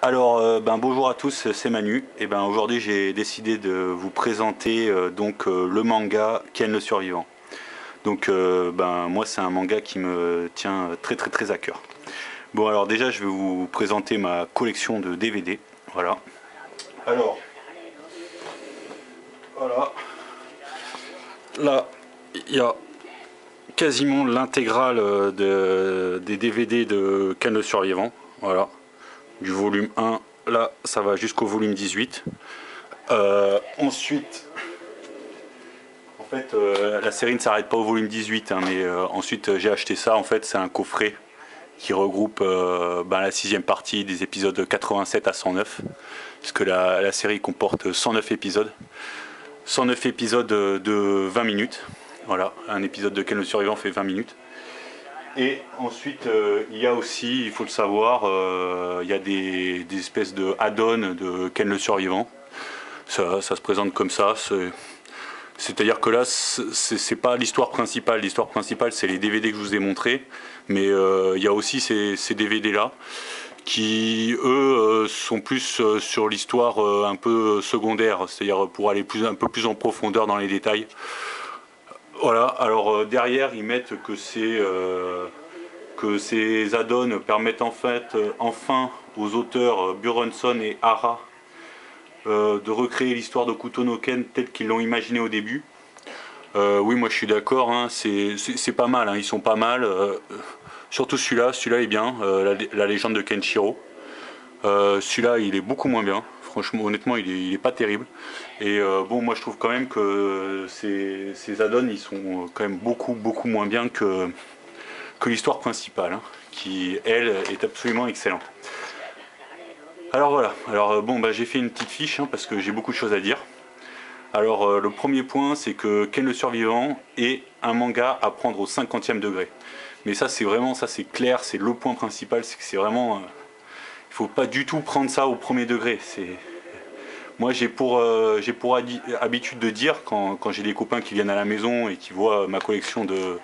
Alors, bonjour à tous, c'est Manu. Et aujourd'hui, j'ai décidé de vous présenter le manga Ken le Survivant. Donc, moi, c'est un manga qui me tient très très très à cœur. Bon, alors déjà, je vais vous présenter ma collection de DVD. Voilà. Alors, voilà. Là, il y a quasiment l'intégrale des DVD de Ken le Survivant. Voilà. Du volume 1, là ça va jusqu'au volume 18. Ensuite, en fait, la série ne s'arrête pas au volume 18, hein, mais ensuite j'ai acheté ça. En fait, c'est un coffret qui regroupe la sixième partie des épisodes 87 à 109, puisque la série comporte 109 épisodes. 109 épisodes de 20 minutes. Voilà, un épisode de Ken le Survivant fait 20 minutes. Et ensuite, il y a aussi, il faut le savoir, il y a des espèces de add-on de Ken le Survivant. Ça se présente comme ça. C'est-à-dire que là, c'est pas l'histoire principale. L'histoire principale, c'est les DVD que je vous ai montrés. Mais il y a aussi ces DVD-là qui, eux, sont plus sur l'histoire un peu secondaire. C'est-à-dire pour aller un peu plus en profondeur dans les détails. Voilà, alors derrière ils mettent que ces add-ons permettent en fait enfin aux auteurs Buronson et Hara de recréer l'histoire de Kuto Ken telle qu'ils l'ont imaginé au début. Oui, moi je suis d'accord, hein, c'est pas mal, hein, ils sont pas mal. Surtout celui-là est bien, la légende de Kenshiro. Celui-là il est beaucoup moins bien. Franchement, honnêtement, il est pas terrible. Et moi je trouve quand même que ces add-ons ils sont quand même beaucoup moins bien que l'histoire principale, hein, qui elle est absolument excellente. Alors voilà, alors j'ai fait une petite fiche hein, parce que j'ai beaucoup de choses à dire. Alors le premier point, c'est que Ken le Survivant est un manga à prendre au 50e degré. Mais ça c'est vraiment, ça c'est clair, c'est le point principal, c'est que c'est vraiment... il faut pas du tout prendre ça au premier degré. Moi j'ai pour habitude de dire, quand j'ai des copains qui viennent à la maison et qui voient ma collection de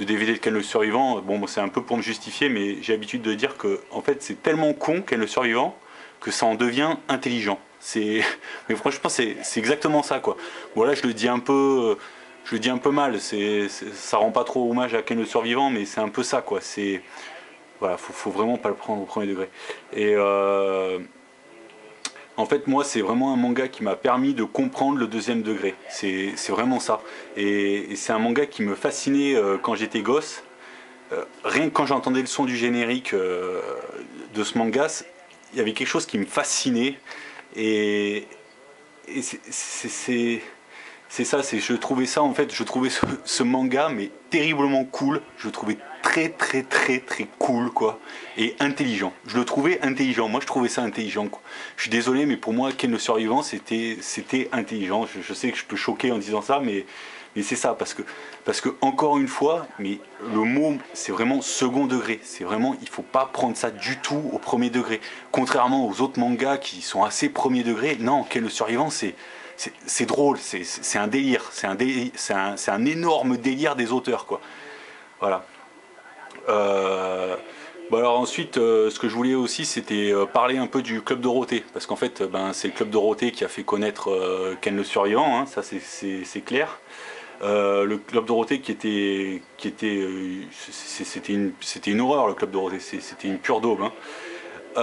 DVD de Ken le Survivant, c'est un peu pour me justifier, mais j'ai l'habitude de dire que en fait c'est tellement con Ken le Survivant que ça en devient intelligent. Mais franchement c'est exactement ça quoi. Voilà, je le dis un peu mal, ça rend pas trop hommage à Ken le Survivant, mais c'est un peu ça quoi. Voilà, faut vraiment pas le prendre au premier degré. Et en fait, moi, c'est vraiment un manga qui m'a permis de comprendre le deuxième degré. C'est vraiment ça. Et c'est un manga qui me fascinait quand j'étais gosse. Rien que quand j'entendais le son du générique de ce manga, il y avait quelque chose qui me fascinait. Et c'est ça, je trouvais ça en fait, je trouvais ce manga mais terriblement cool. Je le trouvais très cool quoi, et intelligent. Je le trouvais intelligent, moi je trouvais ça intelligent quoi. Je suis désolé mais pour moi Ken le Survivant c'était intelligent. Je sais que je peux choquer en disant ça mais c'est ça parce que encore une fois, mais le mot c'est vraiment second degré. C'est vraiment, il faut pas prendre ça du tout au premier degré. Contrairement aux autres mangas qui sont assez premier degré, non, Ken le Survivant c'est drôle, c'est un délire, c'est un énorme délire des auteurs quoi. Voilà. Alors ensuite, ce que je voulais aussi, c'était parler un peu du Club Dorothée, parce qu'en fait, c'est le Club Dorothée qui a fait connaître Ken le Survivant, hein, ça c'est clair. Le Club Dorothée c'était une horreur le Club Dorothée, c'était une pure daube. Hein. Il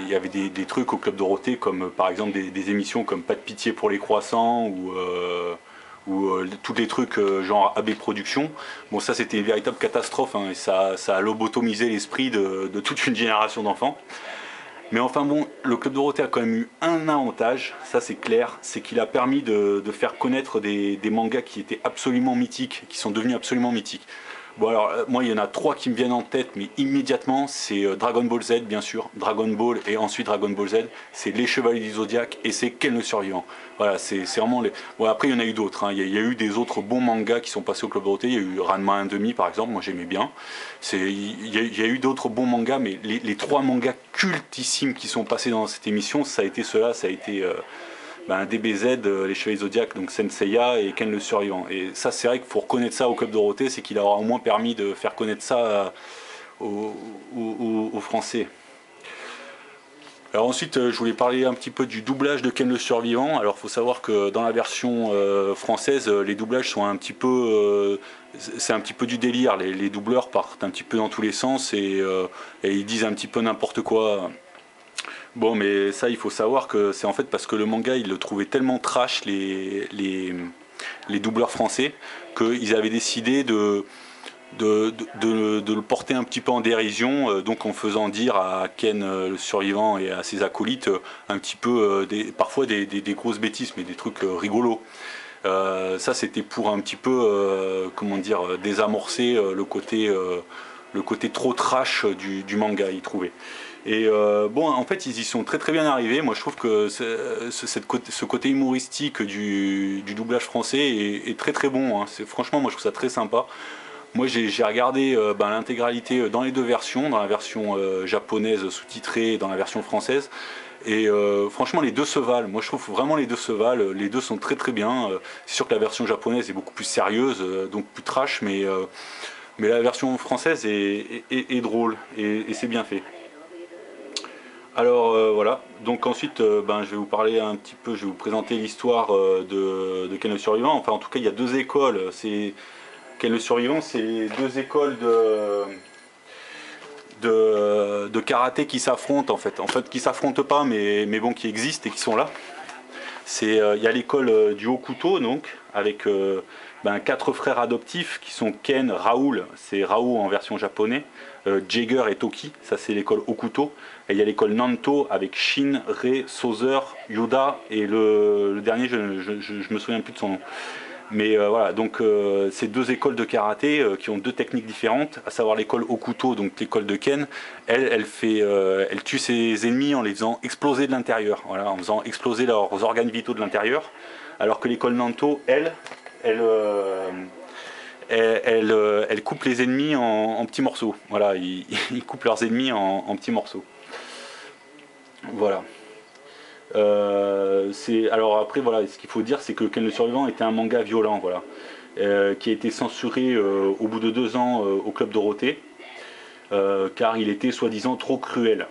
y avait des trucs au Club Dorothée comme par exemple des émissions comme Pas de pitié pour les croissants ou tous les trucs genre AB Productions. Bon, ça c'était une véritable catastrophe hein, et ça a lobotomisé l'esprit de toute une génération d'enfants. Mais enfin bon, le Club Dorothée a quand même eu un avantage, ça c'est clair, c'est qu'il a permis de faire connaître des mangas qui étaient absolument mythiques, qui sont devenus absolument mythiques. Bon alors, moi il y en a trois qui me viennent en tête, mais immédiatement, c'est Dragon Ball Z bien sûr, Dragon Ball et ensuite Dragon Ball Z, c'est Les Chevaliers du Zodiaque et c'est Ken le Survivant. Voilà, c'est vraiment les... Bon après il y en a eu d'autres, hein. Il y a eu des autres bons mangas qui sont passés au Club Dorothée, il y a eu Ranma 1/2 par exemple, moi j'aimais bien. Il y a eu d'autres bons mangas, mais les trois mangas cultissimes qui sont passés dans cette émission, ça a été ceux-là, ça a été... DBZ, les Chevaliers Zodiac, donc Senseiya et Ken le Survivant. Et ça, c'est vrai qu'il faut reconnaître ça au Club Dorothée, c'est qu'il aura au moins permis de faire connaître ça aux Français. Alors ensuite, je voulais parler un petit peu du doublage de Ken le Survivant. Alors, il faut savoir que dans la version française, les doublages sont un petit peu, c'est un petit peu du délire. Les doubleurs partent un petit peu dans tous les sens et ils disent un petit peu n'importe quoi. Bon, mais ça, il faut savoir que c'est en fait parce que le manga, il le trouvait tellement trash les doubleurs français qu'ils avaient décidé de le porter un petit peu en dérision, donc en faisant dire à Ken le survivant et à ses acolytes un petit peu parfois des grosses bêtises, mais des trucs rigolos. Ça c'était pour un petit peu comment dire, désamorcer le côté trop trash du manga, il trouvait. Et bon, en fait, ils y sont très bien arrivés. Moi, je trouve que ce côté humoristique du doublage français est très bon, hein. Franchement, moi, je trouve ça très sympa. Moi, j'ai regardé l'intégralité dans les deux versions, dans la version japonaise sous-titrée et dans la version française. Et franchement, les deux se valent. Moi, je trouve vraiment les deux se valent. Les deux sont très bien. C'est sûr que la version japonaise est beaucoup plus sérieuse, donc plus trash, mais la version française est drôle et c'est bien fait. Alors voilà, donc ensuite je vais vous parler un petit peu, je vais vous présenter l'histoire de Ken le Survivant. Enfin, en tout cas, il y a deux écoles. Ken le Survivant, c'est deux écoles de karaté qui s'affrontent en fait. En fait, qui s'affrontent pas, mais bon, qui existent et qui sont là. Il y a l'école du Hokuto, donc, avec quatre frères adoptifs qui sont Ken, Raoul, c'est Rao en version japonais, Jagger et Toki, ça c'est l'école Hokuto. Et il y a l'école Nanto avec Shin, Rei, Sozer, Yoda et le dernier, je me souviens plus de son nom. Mais voilà, donc ces deux écoles de karaté qui ont deux techniques différentes, à savoir l'école Hokuto, donc l'école de Ken, elle tue ses ennemis en les faisant exploser de l'intérieur, voilà, en faisant exploser leurs organes vitaux de l'intérieur, alors que l'école Nanto, elle coupe les ennemis en petits morceaux. Voilà, ils coupent leurs ennemis en petits morceaux. Voilà. Alors après, voilà, ce qu'il faut dire, c'est que Ken le Survivant était un manga violent, voilà, qui a été censuré au bout de 2 ans au Club Dorothée, car il était soi-disant trop cruel.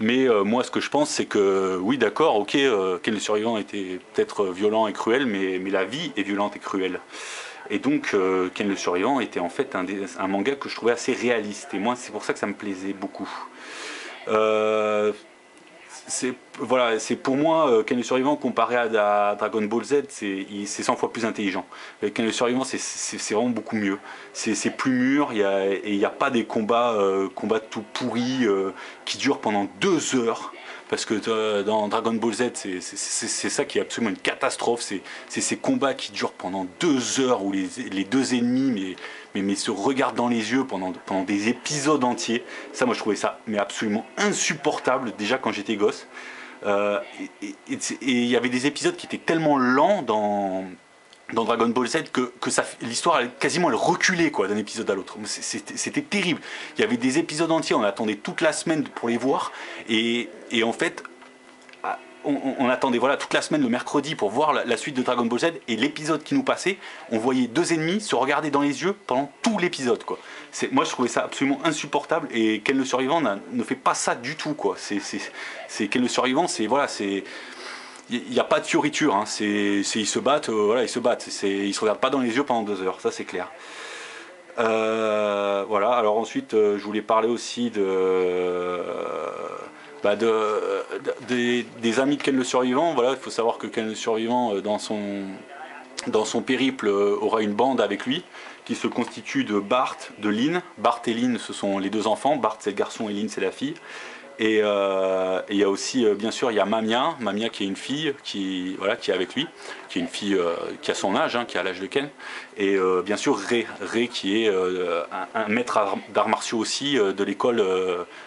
Mais moi, ce que je pense, c'est que oui, d'accord, ok, Ken le Survivant était peut-être violent et cruel, mais la vie est violente et cruelle. Et donc, Ken le Survivant était en fait un manga que je trouvais assez réaliste. Et moi, c'est pour ça que ça me plaisait beaucoup. Voilà, c'est pour moi, Ken le Survivant comparé à Dragon Ball Z, c'est 100 fois plus intelligent. Ken le Survivant, c'est vraiment beaucoup mieux. C'est plus mûr, et il n'y a pas des combats tout pourris qui durent pendant 2 heures. Parce que dans Dragon Ball Z, c'est ça qui est absolument une catastrophe. C'est ces combats qui durent pendant 2 heures où les deux ennemis mais se regardent dans les yeux pendant des épisodes entiers. Ça, moi, je trouvais ça absolument insupportable déjà quand j'étais gosse. Et il y avait des épisodes qui étaient tellement lents dans Dragon Ball Z que l'histoire quasiment elle reculait quoi d'un épisode à l'autre. C'était terrible. Il y avait des épisodes entiers, on attendait toute la semaine pour les voir et en fait on attendait voilà toute la semaine le mercredi pour voir la suite de Dragon Ball Z et l'épisode qui nous passait, on voyait deux ennemis se regarder dans les yeux pendant tout l'épisode quoi. Moi je trouvais ça absolument insupportable et Ken le Survivant ne fait pas ça du tout quoi. C'est Ken le Survivant, c'est voilà, c'est il n'y a pas de fioriture, hein. Ils se battent, voilà, ils se battent. Ils se regardent pas dans les yeux pendant 2 heures, ça c'est clair. Voilà. Alors ensuite, je voulais parler aussi des amis de Ken le Survivant. Voilà, il faut savoir que Ken le Survivant, dans son périple, aura une bande avec lui qui se constitue de Bart, de Lynn. Bart et Lynn, ce sont les deux enfants. Bart c'est le garçon et Lynn c'est la fille. Et il y a aussi, bien sûr, il y a Mamia qui est une fille qui est avec lui, qui est une fille qui a son âge, hein, qui a l'âge de Ken. Et bien sûr Rei qui est un maître d'arts martiaux aussi de l'école,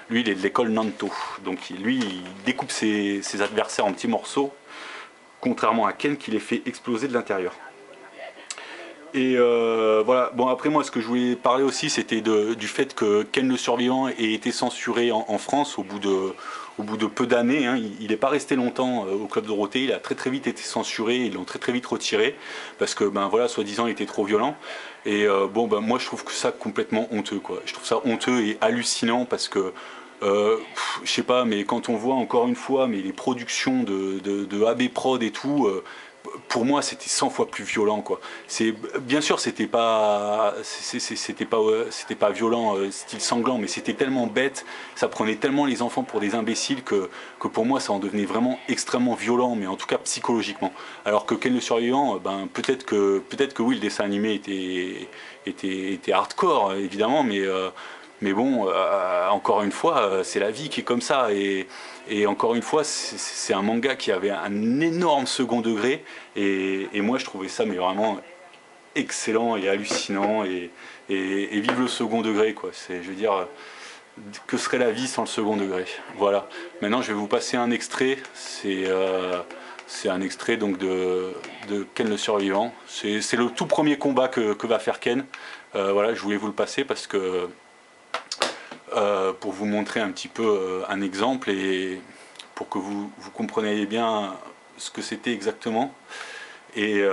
lui il est de l'école Nanto. Donc lui il découpe ses adversaires en petits morceaux, contrairement à Ken qui les fait exploser de l'intérieur. Et voilà, bon après moi ce que je voulais parler aussi c'était du fait que Ken le Survivant ait été censuré en France au bout de peu d'années, hein. Il n'est pas resté longtemps au Club Dorothée, il a très vite été censuré, ils l'ont très vite retiré parce que voilà, soi-disant il était trop violent. Et moi je trouve que ça complètement honteux quoi. Je trouve ça honteux et hallucinant parce que Je sais pas, mais quand on voit encore une fois mais les productions de AB Prod et tout, pour moi c'était 100 fois plus violent quoi. Bien sûr c'était pas violent style sanglant, mais c'était tellement bête, ça prenait tellement les enfants pour des imbéciles que pour moi ça en devenait vraiment extrêmement violent, mais en tout cas psychologiquement. Alors que Ken le survivant, ben peut-être que oui, le dessin animé était hardcore évidemment, mais bon, encore une fois, c'est la vie qui est comme ça. Et encore une fois, c'est un manga qui avait un énorme second degré. Et moi, je trouvais ça mais vraiment excellent et hallucinant. Et vive le second degré, quoi. Je veux dire, que serait la vie sans le second degré? Voilà. Maintenant, je vais vous passer un extrait. C'est un extrait donc de Ken le survivant. C'est le tout premier combat que va faire Ken. Voilà, je voulais vous le passer parce que... pour vous montrer un petit peu un exemple et pour que vous compreniez bien ce que c'était exactement. Et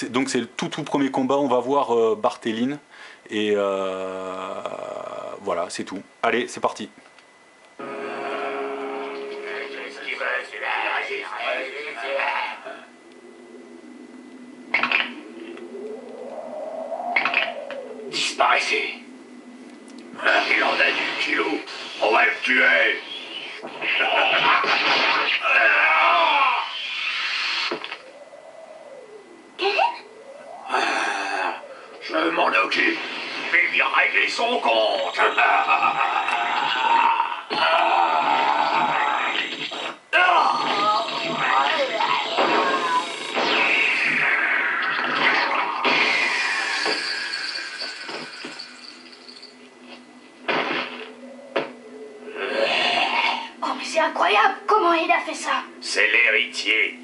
donc c'est le tout premier combat, on va voir Barthéline et voilà, c'est tout. Allez, c'est parti. Disparaissez. Il en a du kilo. On va le tuer. Je m'en occupe. Je vais bien régler son compte. C'est incroyable, comment il a fait ça? C'est l'héritier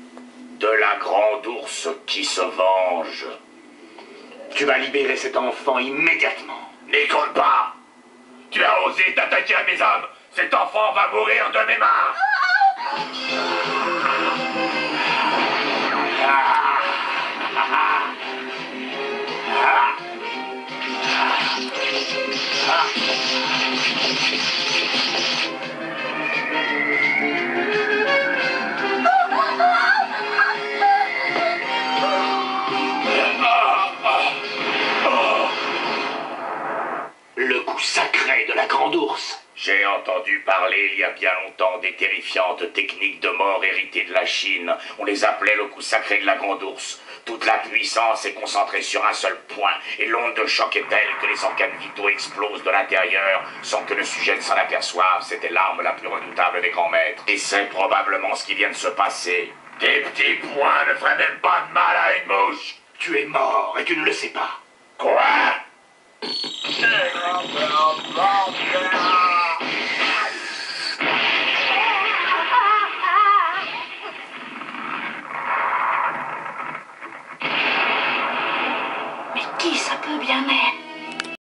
de la grande ours qui se venge. Tu vas libérer cet enfant immédiatement. N'y compte pas. Tu as osé t'attaquer à mes hommes. Cet enfant va mourir de mes mains. Le coup sacré de la grande ours. J'ai entendu parler il y a bien longtemps des terrifiantes techniques de mort héritées de la Chine. On les appelait le coup sacré de la grande ours. Toute la puissance est concentrée sur un seul point, et l'onde de choc est telle que les organes vitaux explosent de l'intérieur sans que le sujet ne s'en aperçoive. C'était l'arme la plus redoutable des grands maîtres. Et c'est probablement ce qui vient de se passer. Tes petits poings ne feraient même pas de mal à une mouche. Tu es mort et tu ne le sais pas. Quoi?